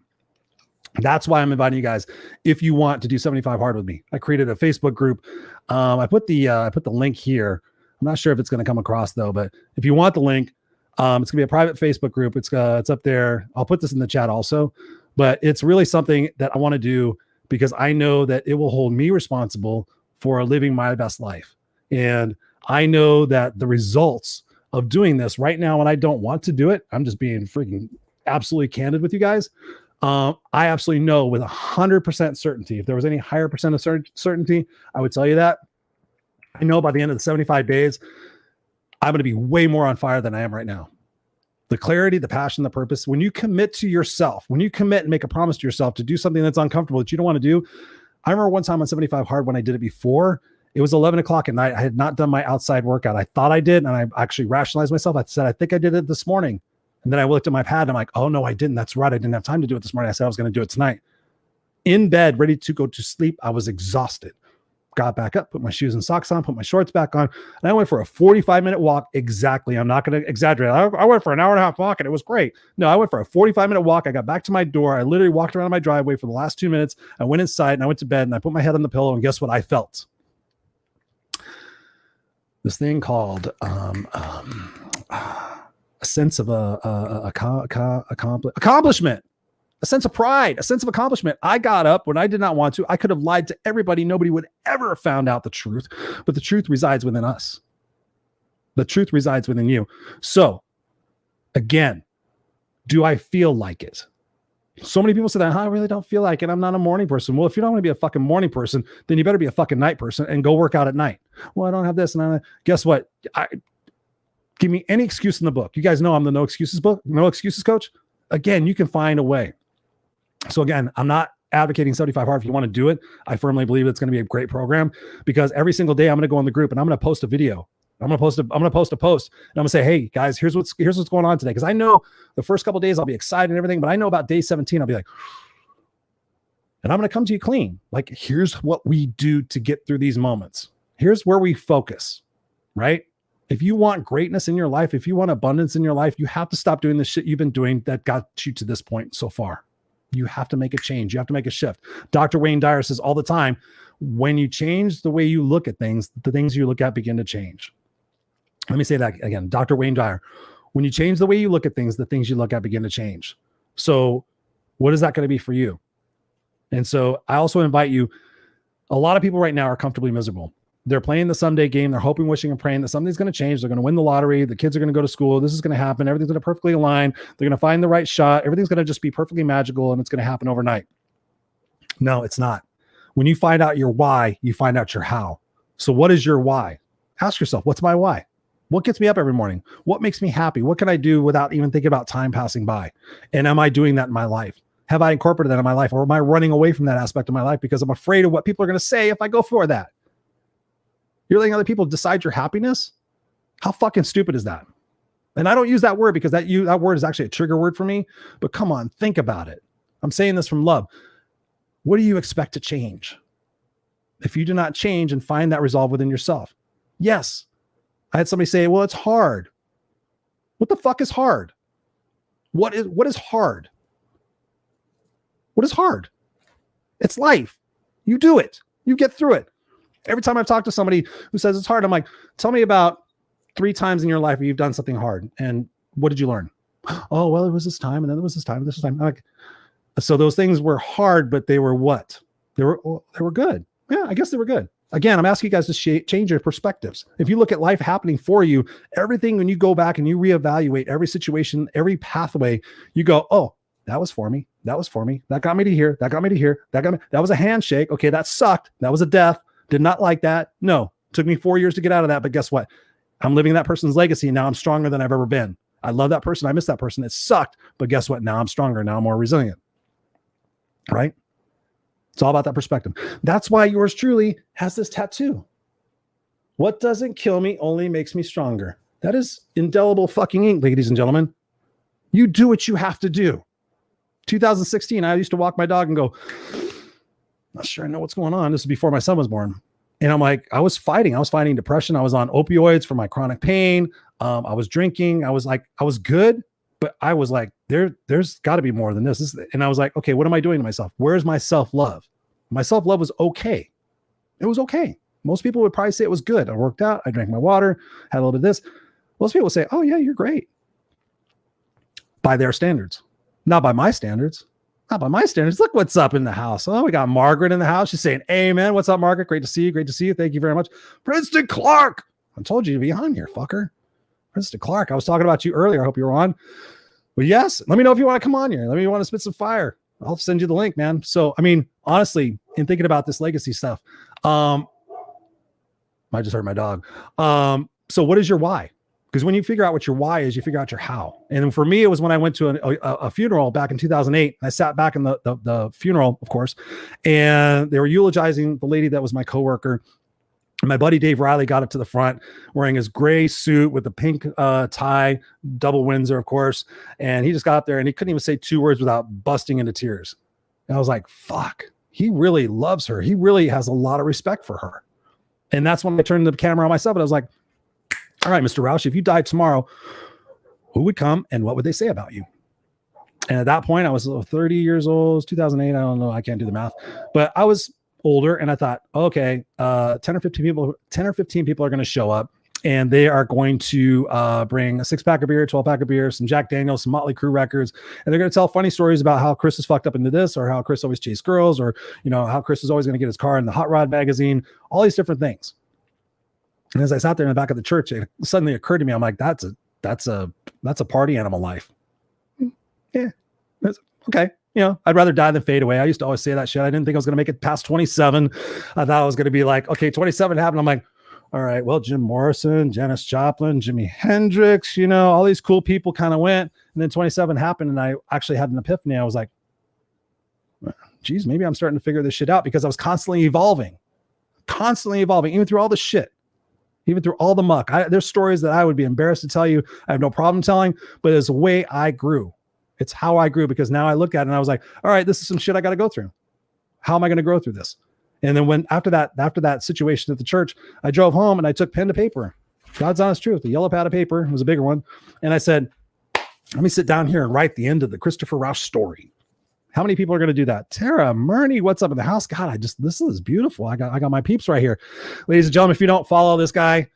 That's why I'm inviting you guys. If you want to do 75 hard with me, I created a Facebook group. I put the link here. I'm not sure if it's going to come across though, but if you want the link, it's going to be a private Facebook group. It's up there. I'll put this in the chat also, but it's really something that I want to do because I know that it will hold me responsible for living my best life. And I know that the results of doing this right now, when I don't want to do it, I'm just being freaking absolutely candid with you guys. I absolutely know with 100% certainty, if there was any higher percent of certainty, I would tell you that. I know by the end of the 75 days, I'm going to be way more on fire than I am right now. The clarity, the passion, the purpose, when you commit to yourself, when you commit and make a promise to yourself to do something that's uncomfortable that you don't want to do. I remember one time on 75 hard when I did it before, it was 11 o'clock at night. I had not done my outside workout. I thought I did. And I actually rationalized myself. I said, I think I did it this morning. And then I looked at my pad and I'm like, oh no, I didn't. That's right. I didn't have time to do it this morning. I said I was going to do it tonight. In bed, ready to go to sleep. I was exhausted. Got back up, put my shoes and socks on, put my shorts back on, and I went for a 45-minute walk. Exactly. I'm not going to exaggerate. I went for an hour and a half walk and it was great. No, I went for a 45-minute walk. I got back to my door. I literally walked around my driveway for the last 2 minutes. I went inside and I went to bed and I put my head on the pillow and guess what I felt? This thing called a sense of accomplishment. A sense of pride, a sense of accomplishment. I got up when I did not want to. I could have lied to everybody. Nobody would ever have found out the truth, but the truth resides within us. The truth resides within you. So again, do I feel like it? So many people say that, I really don't feel like it. I'm not a morning person. Well, if you don't want to be a fucking morning person, then you better be a fucking night person and go work out at night. Well, I don't have this. And guess what? Give me any excuse in the book. You guys know I'm the no excuses book, no excuses coach. Again, you can find a way. So again, I'm not advocating 75 hard. If you want to do it, I firmly believe it's going to be a great program because every single day I'm going to go in the group and I'm going to post a video. I'm going to post a post and I'm going to say, hey guys, here's what's going on today. Cause I know the first couple of days I'll be excited and everything, but I know about day 17, I'll be like, and I'm going to come to you clean. Like, here's what we do to get through these moments. Here's where we focus, right? If you want greatness in your life, if you want abundance in your life, you have to stop doing the shit you've been doing that got you to this point so far. You have to make a change. You have to make a shift. Dr. Wayne Dyer says all the time, when you change the way you look at things, the things you look at begin to change. Let me say that again. Dr. Wayne Dyer, when you change the way you look at things, the things you look at begin to change. So what is that going to be for you? And so I also invite you, a lot of people right now are comfortably miserable. They're playing the someday game. They're hoping, wishing, and praying that something's going to change. They're going to win the lottery. The kids are going to go to school. This is going to happen. Everything's going to perfectly align. They're going to find the right shot. Everything's going to just be perfectly magical, and it's going to happen overnight. No, it's not. When you find out your why, you find out your how. So what is your why? Ask yourself, what's my why? What gets me up every morning? What makes me happy? What can I do without even thinking about time passing by? And am I doing that in my life? Have I incorporated that in my life? Or am I running away from that aspect of my life because I'm afraid of what people are going to say if I go for that? You're letting other people decide your happiness? How fucking stupid is that? And I don't use that word because that word is actually a trigger word for me. But come on, think about it. I'm saying this from love. What do you expect to change if you do not change and find that resolve within yourself? Yes. I had somebody say, well, it's hard. What the fuck is hard? What is hard? What is hard? It's life. You do it. You get through it. Every time I've talked to somebody who says it's hard, I'm like, tell me about 3 times in your life where you've done something hard. And what did you learn? Oh, well, it was this time. And then there was this time. And this time. I'm like, so those things were hard, but they were what? They were good. Yeah, I guess they were good. Again, I'm asking you guys to change your perspectives. If you look at life happening for you, everything, when you go back and you reevaluate every situation, every pathway, you go, oh, that was for me. That was for me. That got me to here. That got me to here. That was a handshake. Okay, that sucked. That was a death. Did not like that. No, took me 4 years to get out of that. But guess what? I'm living that person's legacy. Now I'm stronger than I've ever been. I love that person. I miss that person. It sucked. But guess what? Now I'm stronger. Now I'm more resilient. Right? It's all about that perspective. That's why yours truly has this tattoo. What doesn't kill me only makes me stronger. That is indelible fucking ink, ladies and gentlemen. You do what you have to do. 2016, I used to walk my dog and go, not sure I know what's going on. This is before my son was born. And I'm like, I was fighting depression. I was on opioids for my chronic pain. I was drinking. I was good, but I was like, there's got to be more than this. And I was like, okay, what am I doing to myself? Where's my self-love? My self-love was okay. It was okay. Most people would probably say it was good. I worked out. I drank my water, had a little bit of this. Most people say, oh yeah, you're great. By their standards, not by my standards. Not by my standards. Look what's up in the house. Oh, we got Margaret in the house. She's saying, amen. What's up, Margaret? Great to see you. Great to see you. Thank you very much. Princeton Clark. I told you to be on here, fucker. Princeton Clark. I was talking about you earlier. I hope you were on. Well, yes. Let me know if you want to come on here. Let me know if you want to spit some fire. I'll send you the link, man. So, I mean, honestly, in thinking about this legacy stuff, I just heard my dog. So what is your why? Because when you figure out what your why is, you figure out your how. And for me, it was when I went to a funeral back in 2008. I sat back in the funeral, of course, and they were eulogizing the lady that was my coworker. My buddy Dave Riley got up to the front wearing his gray suit with the pink tie, double Windsor, of course. And he just got up there and he couldn't even say 2 words without busting into tears. And I was like, fuck, he really loves her. He really has a lot of respect for her. And that's when I turned the camera on myself and I was like, all right, Mr. Rausch, if you died tomorrow, who would come and what would they say about you? And at that point, I was 30 years old. It was 2008. I don't know. I can't do the math, but I was older and I thought, okay, 10 or 15 people are going to show up and they are going to bring a 6-pack of beer, 12-pack of beer, some Jack Daniels, some Motley Crue records. And they're going to tell funny stories about how Chris is fucked up into this or how Chris always chased girls or, you know, how Chris is always going to get his car in the Hot Rod magazine, all these different things. And as I sat there in the back of the church, it suddenly occurred to me, I'm like, that's a party animal life. Yeah. That's okay. You know, I'd rather die than fade away. I used to always say that shit. I didn't think I was going to make it past 27. I thought I was going to be like, okay, 27 happened. I'm like, all right, well, Jim Morrison, Janis Joplin, Jimi Hendrix, you know, all these cool people kind of went. And then 27 happened. And I actually had an epiphany. I was like, geez, maybe I'm starting to figure this shit out because I was constantly evolving, even through all the shit. Even through all the muck. There's stories that I would be embarrassed to tell you. I have no problem telling, but it's the way I grew. It's how I grew because now I look at it and I was like, all right, this is some shit I got to go through. How am I going to grow through this? And then after that situation at the church, I drove home and I took pen to paper. God's honest truth. The yellow pad of paper was a bigger one. And I said, let me sit down here and write the end of the Christopher Rausch story. How many people are going to do that? Tara, Murney, what's up in the house? God, this is beautiful. I got my peeps right here. Ladies and gentlemen, if you don't follow this guy,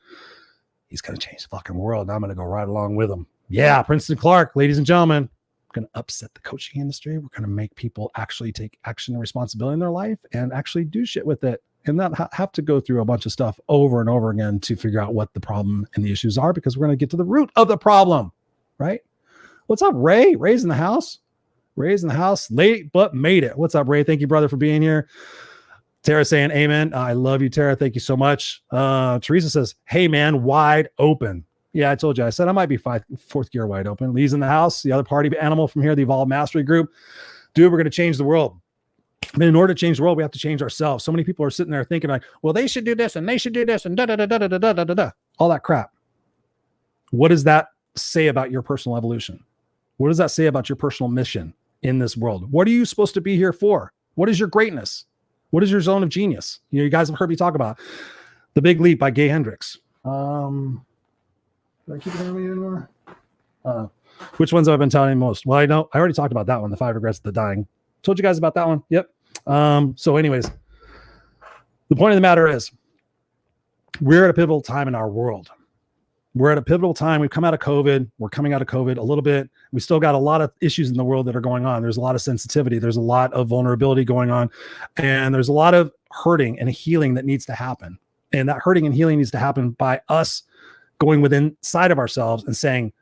he's going to change the fucking world. And I'm going to go right along with him. Yeah, Princeton Clark, ladies and gentlemen, we're going to upset the coaching industry. We're going to make people actually take action and responsibility in their life and actually do shit with it and not have to go through a bunch of stuff over and over again to figure out what the problem and the issues are because we're going to get to the root of the problem, right? What's up, Ray? Ray's in the house. Ray's in the house late, but made it. What's up, Ray? Thank you, brother, for being here. Tara saying amen. I love you, Tara. Thank you so much. Teresa says, hey man, wide open. Yeah, I told you. I said I might be fourth gear wide open. Lee's in the house. The other party animal from here, the Evolved Mastery Group. Dude, we're going to change the world. But in order to change the world, we have to change ourselves. So many people are sitting there thinking like, well, they should do this and they should do this and da-da-da-da-da-da-da-da. All that crap. What does that say about your personal evolution? What does that say about your personal mission in this world? What are you supposed to be here for? What is your greatness? What is your zone of genius? You know, you guys have heard me talk about The Big Leap by Gay Hendricks. Did I keep it anymore? Which ones have I been telling you most? Well, I know I already talked about that one, The 5 Regrets of the Dying. Told you guys about that one. Yep. So anyways, the point of the matter is we're at a pivotal time in our world. We're at a pivotal time. We've come out of COVID. We're coming out of COVID a little bit. We still got a lot of issues in the world that are going on. There's a lot of sensitivity. There's a lot of vulnerability going on. And there's a lot of hurting and healing that needs to happen. And that hurting and healing needs to happen by us going within inside of ourselves and saying,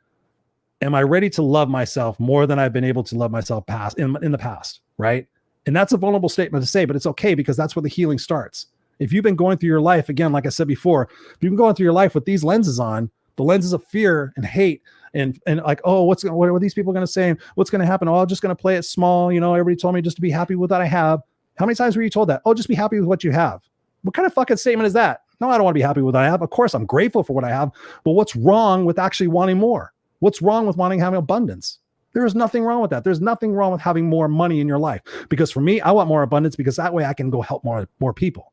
am I ready to love myself more than I've been able to love myself in the past? Right. And that's a vulnerable statement to say, but it's okay because that's where the healing starts. If you've been going through your life, again, like I said before, if you've been going through your life with these lenses on, the lenses of fear and hate and like, oh, what are these people going to say? And what's going to happen? Oh, I'm just going to play it small. You know, everybody told me just to be happy with what I have. How many times were you told that? Oh, just be happy with what you have. What kind of fucking statement is that? No, I don't want to be happy with what I have. Of course, I'm grateful for what I have. But what's wrong with actually wanting more? What's wrong with having abundance? There is nothing wrong with that. There's nothing wrong with having more money in your life. Because for me, I want more abundance because that way I can go help more people.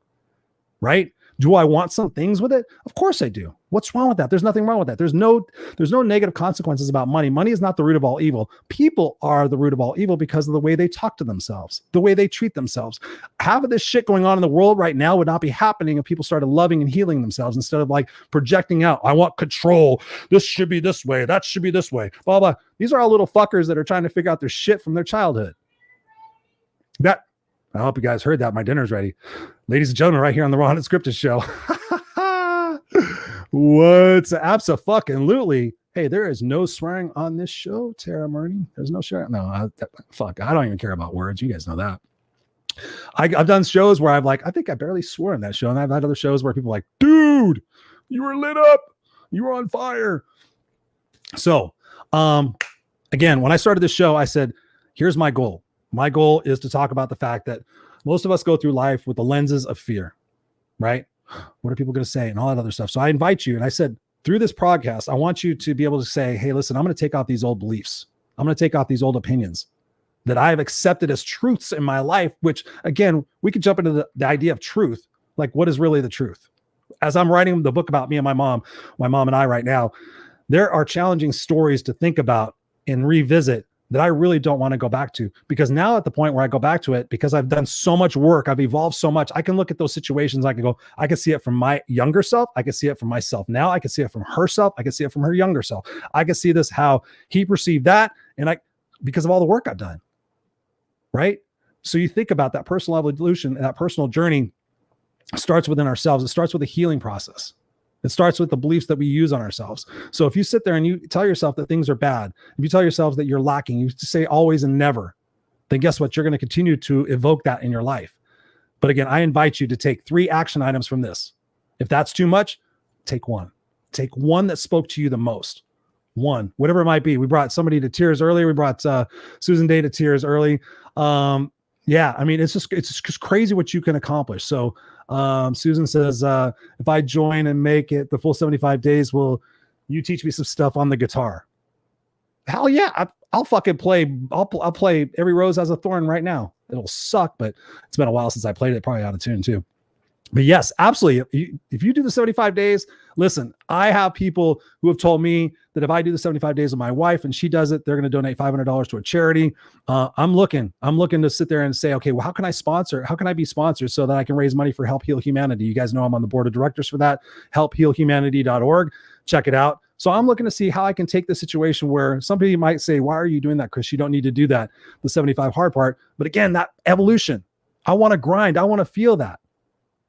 Right? Do I want some things with it? Of course I do. What's wrong with that? There's nothing wrong with that. There's no negative consequences about money. Money is not the root of all evil. People are the root of all evil because of the way they talk to themselves, the way they treat themselves. Half of this shit going on in the world right now would not be happening if people started loving and healing themselves instead of like projecting out. I want control. This should be this way. That should be this way. Blah, blah. These are all little fuckers that are trying to figure out their shit from their childhood. I hope you guys heard that. My dinner's ready. Ladies and gentlemen, right here on the Raw&Unscripted show. What's abso-fucking-lutely? Hey, there is no swearing on this show, Tara Murney. There's no swearing. No, I don't even care about words. You guys know that. I've done shows where I think I barely swore in that show. And I've had other shows where people are like, dude, you were lit up. You were on fire. So, again, when I started this show, I said, here's my goal. My goal is to talk about the fact that most of us go through life with the lenses of fear, right? What are people going to say and all that other stuff? So I invite you. And I said, through this podcast, I want you to be able to say, hey, listen, I'm going to take off these old beliefs. I'm going to take off these old opinions that I've accepted as truths in my life, which again, we could jump into the idea of truth. Like what is really the truth? As I'm writing the book about me and my mom and I right now, there are challenging stories to think about and revisit that I really don't want to go back to, because now at the point where I go back to it, because I've done so much work, I've evolved so much, I can look at those situations. I can see it from my younger self. I can see it from myself now. I can see it from herself. I can see it from her younger self. I can see this, how he perceived that. And because of all the work I've done. Right. So you think about that personal evolution and that personal journey starts within ourselves. It starts with a healing process. It starts with the beliefs that we use on ourselves. So if you sit there and you tell yourself that things are bad, if you tell yourself that you're lacking, you say always and never, then guess what? You're going to continue to evoke that in your life. But again, I invite you to take 3 action items from this. If that's too much, take one. Take one that spoke to you the most. One, whatever it might be. We brought somebody to tears earlier. We brought Susan Day to tears early. Yeah, I mean, it's just crazy what you can accomplish. So Susan says, if I join and make it the full 75 days, will you teach me some stuff on the guitar? Hell yeah. I'll fucking play. I'll play Every Rose Has a Thorn right now. It'll suck, but it's been a while since I played it, probably out of tune too. But yes, absolutely. If you do the 75 days, listen, I have people who have told me that if I do the 75 days with my wife and she does it, they're going to donate $500 to a charity. I'm looking to sit there and say, okay, well, how can I sponsor? How can I be sponsored so that I can raise money for Help Heal Humanity? You guys know I'm on the board of directors for that, helphealhumanity.org. Check it out. So I'm looking to see how I can take the situation where somebody might say, why are you doing that, Chris? You don't need to do that, the 75 hard part. But again, that evolution, I want to grind. I want to feel that.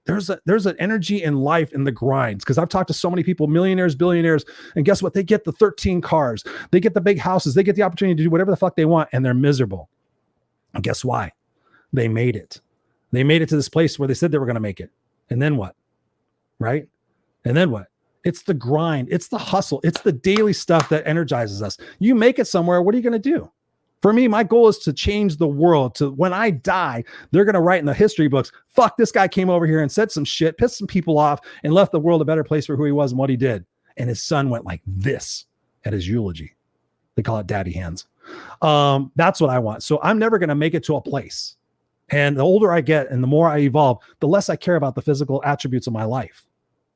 There's an energy in life in the grinds, because I've talked to so many people, millionaires, billionaires, and guess what? They get the 13 cars, they get the big houses, they get the opportunity to do whatever the fuck they want, and they're miserable. And guess why? They made it. They made it to this place where they said they were going to make it. And then what? Right? And then what? It's the grind. It's the hustle. It's the daily stuff that energizes us. You make it somewhere. What are you going to do? For me, my goal is to change the world. To when I die, they're going to write in the history books, fuck, this guy came over here and said some shit, pissed some people off, and left the world a better place for who he was and what he did. And his son went like this at his eulogy. They call it daddy hands. That's what I want. So I'm never going to make it to a place. And the older I get and the more I evolve, the less I care about the physical attributes of my life.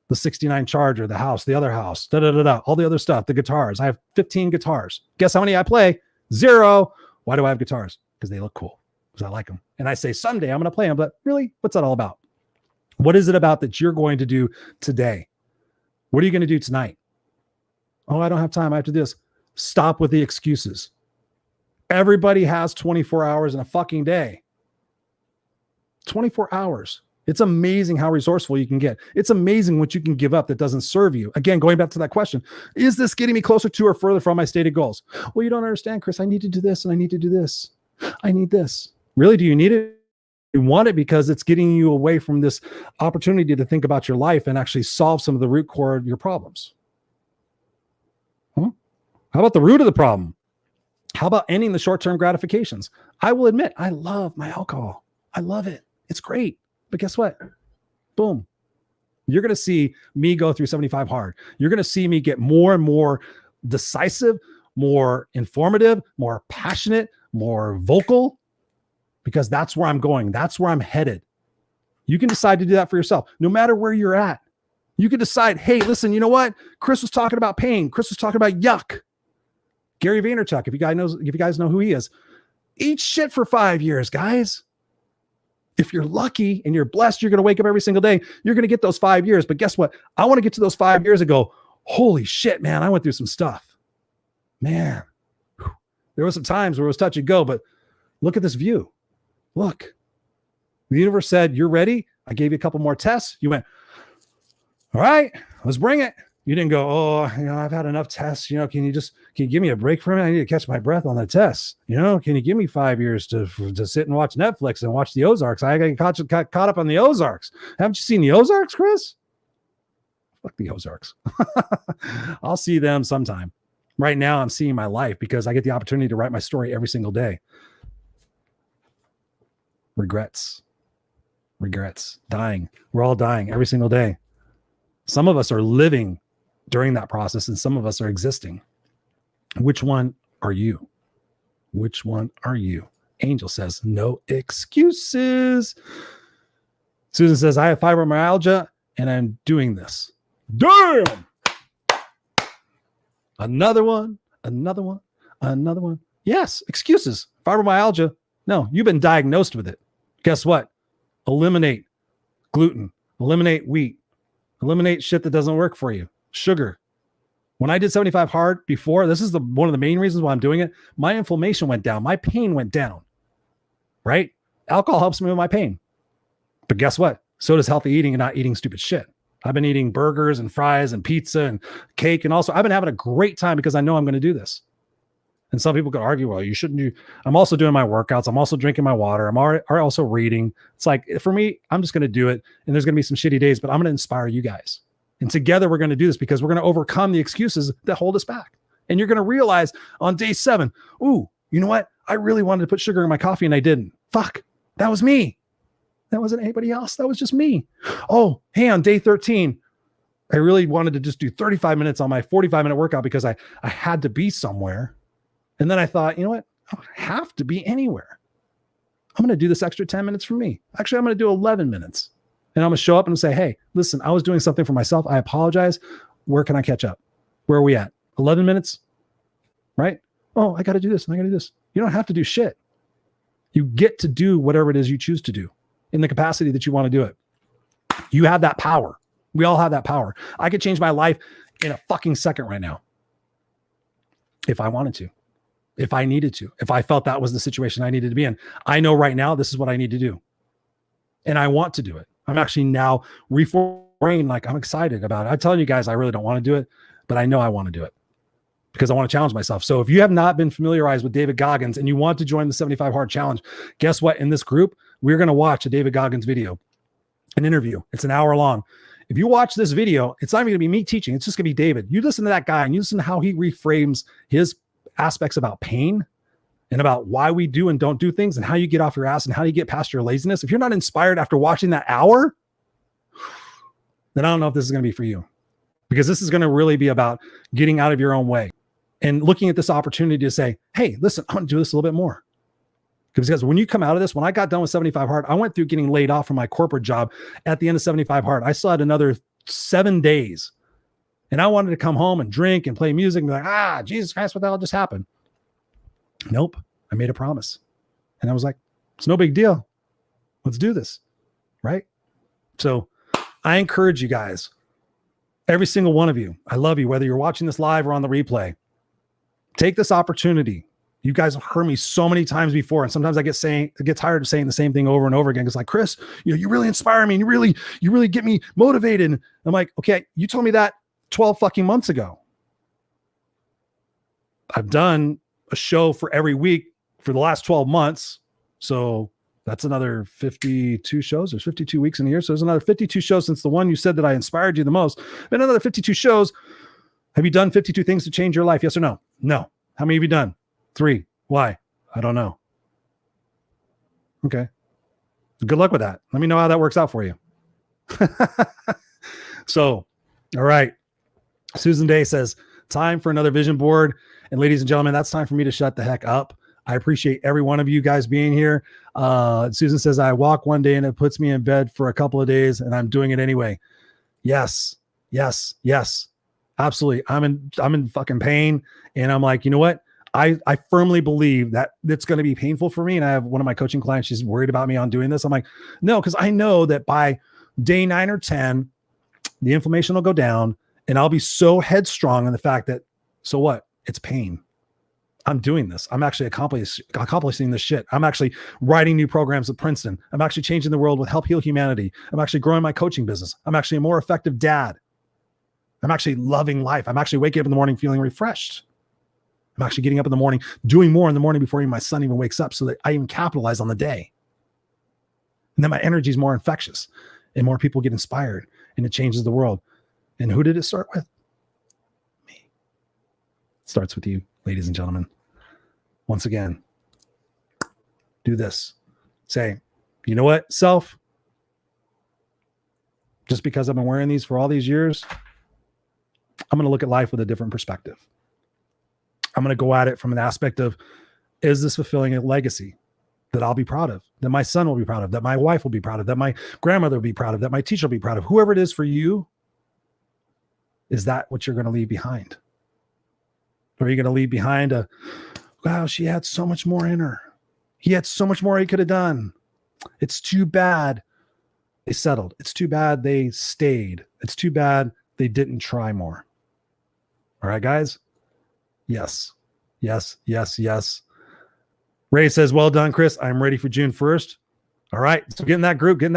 The 69 Charger, the house, the other house, all the other stuff, the guitars. I have 15 guitars. Guess how many I play? 0. Why do I have guitars? Because they look cool. Because I like them. And I say, someday I'm going to play them. But really, what's that all about? What is it about that you're going to do today? What are you going to do tonight? Oh, I don't have time. I have to do this. Stop with the excuses. Everybody has 24 hours in a fucking day. 24 hours. It's amazing how resourceful you can get. It's amazing what you can give up that doesn't serve you. Again, going back to that question, is this getting me closer to or further from my stated goals? Well, you don't understand, Chris. I need to do this and I need to do this. I need this. Really? Do you need it? You want it because it's getting you away from this opportunity to think about your life and actually solve some of the root core of your problems. Huh? How about the root of the problem? How about ending the short-term gratifications? I will admit, I love my alcohol. I love it. It's great. But guess what? Boom. You're going to see me go through 75 hard. You're going to see me get more and more decisive, more informative, more passionate, more vocal, because that's where I'm going. That's where I'm headed. You can decide to do that for yourself, no matter where you're at. You can decide, hey, listen, you know what? Chris was talking about pain. Chris was talking about yuck. Gary Vaynerchuk, if you guys know who he is, eat shit for 5 years, guys. If you're lucky and you're blessed, you're going to wake up every single day. You're going to get those 5 years. But guess what? I want to get to those 5 years and go, holy shit, man, I went through some stuff. Man, there were some times where it was touch and go, but look at this view. Look, the universe said, you're ready. I gave you a couple more tests. You went, all right, let's bring it. You didn't go, oh, I've had enough tests. Can you give me a break from it? I need to catch my breath on the tests. Can you give me 5 years to sit and watch Netflix and watch the Ozarks? I got caught up on the Ozarks. Haven't you seen the Ozarks, Chris? Fuck the Ozarks. I'll see them sometime. Right now, I'm seeing my life because I get the opportunity to write my story every single day. Regrets, dying. We're all dying every single day. Some of us are living during that process and some of us are existing. Which one are you? Which one are you? Angel says, no excuses. Susan says, I have fibromyalgia and I'm doing this. Damn! Another one. Yes, excuses. Fibromyalgia. No, you've been diagnosed with it. Guess what? Eliminate gluten, eliminate wheat, eliminate shit that doesn't work for you. Sugar. When I did 75 hard before, this is one of the main reasons why I'm doing it. My inflammation went down. My pain went down, right? Alcohol helps me with my pain. But guess what? So does healthy eating and not eating stupid shit. I've been eating burgers and fries and pizza and cake. And also I've been having a great time because I know I'm going to do this. And some people could argue, well, you shouldn't do. I'm also doing my workouts. I'm also drinking my water. I'm also reading. It's like, for me, I'm just going to do it. And there's going to be some shitty days, but I'm going to inspire you guys. And together we're going to do this because we're going to overcome the excuses that hold us back. And you're going to realize on day 7, ooh, you know what? I really wanted to put sugar in my coffee and I didn't. Fuck, that was me. That wasn't anybody else. That was just me. Oh, hey, on day 13, I really wanted to just do 35 minutes on my 45-minute workout because I had to be somewhere. And then I thought, you know what? I don't have to be anywhere. I'm going to do this extra 10 minutes for me. Actually, I'm going to do 11 minutes. And I'm going to show up and say, hey, listen, I was doing something for myself. I apologize. Where can I catch up? Where are we at? 11 minutes? Right? Oh, I got to do this and I got to do this. You don't have to do shit. You get to do whatever it is you choose to do in the capacity that you want to do it. You have that power. We all have that power. I could change my life in a fucking second right now. If I wanted to. If I needed to, if I felt that was the situation I needed to be in. I know right now, this is what I need to do. And I want to do it. I'm actually now reforming, like I'm excited about it. I'm telling you guys, I really don't want to do it, but I know I want to do it because I want to challenge myself. So if you have not been familiarized with David Goggins and you want to join the 75 Hard Challenge, guess what? In this group, we're going to watch a David Goggins video, an interview. It's an hour long. If you watch this video, it's not even going to be me teaching. It's just going to be David. You listen to that guy and you listen to how he reframes his aspects about pain and about why we do and don't do things and how you get off your ass and how you get past your laziness. If you're not inspired after watching that hour, then I don't know if this is going to be for you, because this is going to really be about getting out of your own way and looking at this opportunity to say, hey, listen, I want to do this a little bit more. Because when you come out of this, when I got done with 75 Hard, I went through getting laid off from my corporate job at the end of 75 Hard. I still had another 7 days and I wanted to come home and drink and play music and be like, Jesus Christ, what the hell just happened? Nope. I made a promise. And I was like, it's no big deal. Let's do this. Right? So I encourage you guys, every single one of you, I love you, whether you're watching this live or on the replay, take this opportunity. You guys have heard me so many times before, and sometimes I get tired of saying the same thing over and over again. It's like, Chris, you really inspire me, and you really get me motivated. And I'm like, okay, you told me that 12 fucking months ago. I've done a show for every week for the last 12 months, so that's another 52 shows. There's 52 weeks in a year, so there's another 52 shows since the one you said that I inspired you the most. Been another 52 shows. Have you done 52 things to change your life? Yes or no? No. How many have you done? 3. Why? I don't know. Okay. Good luck with that. Let me know how that works out for you. So, all right. Susan Day says, time for another vision board. And ladies and gentlemen, that's time for me to shut the heck up. I appreciate every one of you guys being here. Susan says, I walk one day and it puts me in bed for a couple of days and I'm doing it anyway. Yes. Absolutely. I'm in fucking pain. And I'm like, you know what? I firmly believe that it's going to be painful for me. And I have one of my coaching clients, she's worried about me on doing this. I'm like, no, because I know that by day 9 or 10, the inflammation will go down and I'll be so headstrong in the fact that, so what? It's pain. I'm doing this. I'm actually accomplishing this shit. I'm actually writing new programs at Princeton. I'm actually changing the world with Help Heal Humanity. I'm actually growing my coaching business. I'm actually a more effective dad. I'm actually loving life. I'm actually waking up in the morning feeling refreshed. I'm actually getting up in the morning, doing more in the morning before even my son even wakes up so that I even capitalize on the day. And then my energy is more infectious and more people get inspired and it changes the world. And who did it start with? Me. It starts with you, ladies and gentlemen. Once again, do this. Say, you know what, self? Just because I've been wearing these for all these years, I'm going to look at life with a different perspective. I'm going to go at it from an aspect of, is this fulfilling a legacy that I'll be proud of, that my son will be proud of, that my wife will be proud of, that my grandmother will be proud of, that my teacher will be proud of, whoever it is for you, is that what you're going to leave behind? Or are you going to leave behind a, wow, she had so much more in her. He had so much more he could have done. It's too bad they settled. It's too bad they stayed. It's too bad they didn't try more. All right, guys? Yes. Ray says, well done, Chris. I'm ready for June 1st. All right. So get in that group, guys,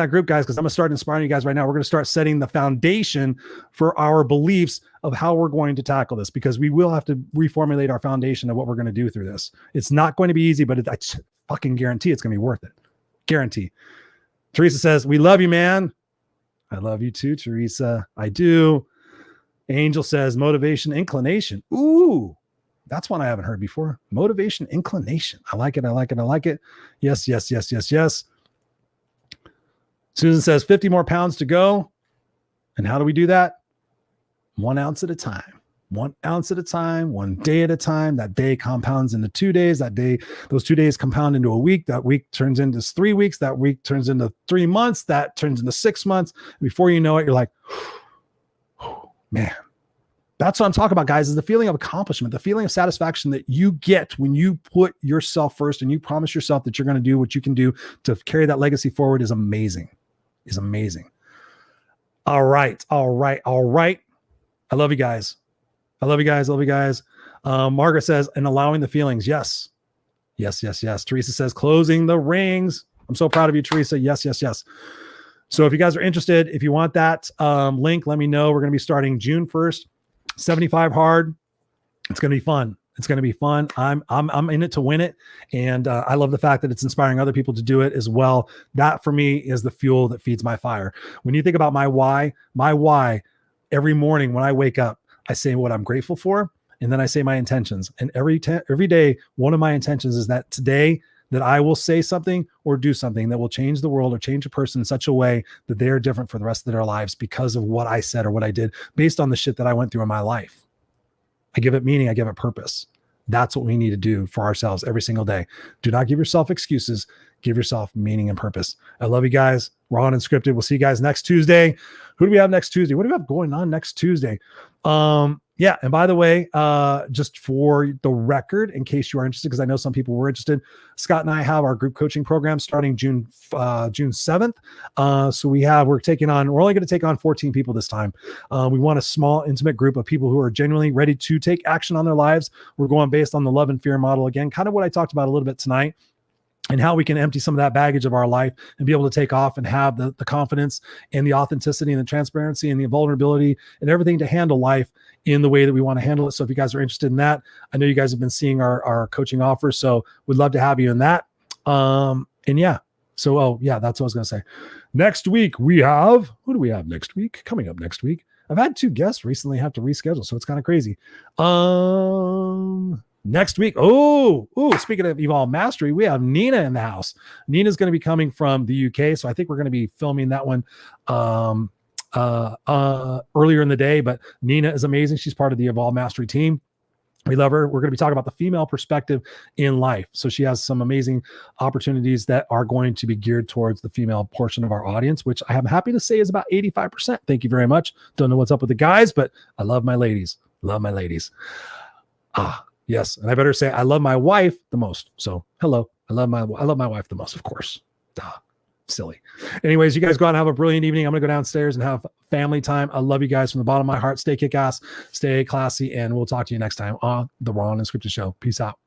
because I'm going to start inspiring you guys right now. We're going to start setting the foundation for our beliefs of how we're going to tackle this, because we will have to reformulate our foundation of what we're going to do through this. It's not going to be easy, but I fucking guarantee it's going to be worth it. Guarantee. Teresa says, we love you, man. I love you too, Teresa. I do. Angel says, motivation, inclination. Ooh. That's one I haven't heard before. Motivation, inclination. I like it. Yes. Susan says 50 more pounds to go. And how do we do that? 1 ounce at a time. 1 ounce at a time, 1 day at a time. That day compounds into 2 days. Those 2 days compound into a week. That week turns into 3 weeks. That week turns into 3 months. That turns into 6 months. Before you know it, you're like, man. That's what I'm talking about, guys, is the feeling of accomplishment, the feeling of satisfaction that you get when you put yourself first and you promise yourself that you're going to do what you can do to carry that legacy forward is amazing. All right. I love you guys. Margaret says, and allowing the feelings. Yes. Teresa says, closing the rings. I'm so proud of you, Teresa. Yes. So if you guys are interested, if you want that link, let me know. We're going to be starting June 1st. 75 hard. It's going to be fun. It's going to be fun. I'm in it to win it. And I love the fact that it's inspiring other people to do it as well. That for me is the fuel that feeds my fire. When you think about my why, every morning when I wake up, I say what I'm grateful for. And then I say my intentions. And every day, one of my intentions is that today that I will say something or do something that will change the world or change a person in such a way that they are different for the rest of their lives because of what I said or what I did based on the shit that I went through in my life. I give it meaning. I give it purpose. That's what we need to do for ourselves every single day. Do not give yourself excuses. Give yourself meaning and purpose. I love you guys. Raw and Unscripted. We'll see you guys next Tuesday. Who do we have next Tuesday? What do we have going on next Tuesday? Yeah. And by the way, just for the record, in case you are interested, because I know some people were interested, Scott and I have our group coaching program starting June 7th. So we're only going to take on 14 people this time. We want a small, intimate group of people who are genuinely ready to take action on their lives. We're going based on the love and fear model again, kind of what I talked about a little bit tonight, and how we can empty some of that baggage of our life and be able to take off and have the confidence and the authenticity and the transparency and the vulnerability and everything to handle life in the way that we want to handle it. So if you guys are interested in that, I know you guys have been seeing our coaching offers, so we'd love to have you in that. And yeah, so, that's what I was going to say. Next week who do we have next week? Coming up next week, I've had 2 guests recently have to reschedule, so it's kind of crazy. Next week, speaking of Evolve Mastery, we have Nina in the house. Nina's going to be coming from the UK, so I think we're going to be filming that one earlier in the day. But Nina is amazing. She's part of the Evolve Mastery team. We love her. We're going to be talking about the female perspective in life. So she has some amazing opportunities that are going to be geared towards the female portion of our audience, which I am happy to say is about 85%. Thank you very much. Don't know what's up with the guys, but I love my ladies. Love my ladies. Yes. And I better say, I love my wife the most. So hello. I love my wife the most, of course. Duh. Silly. Anyways, you guys go out and have a brilliant evening. I'm going to go downstairs and have family time. I love you guys from the bottom of my heart. Stay kick-ass, stay classy, and we'll talk to you next time on the Raw and Unscripted Show. Peace out.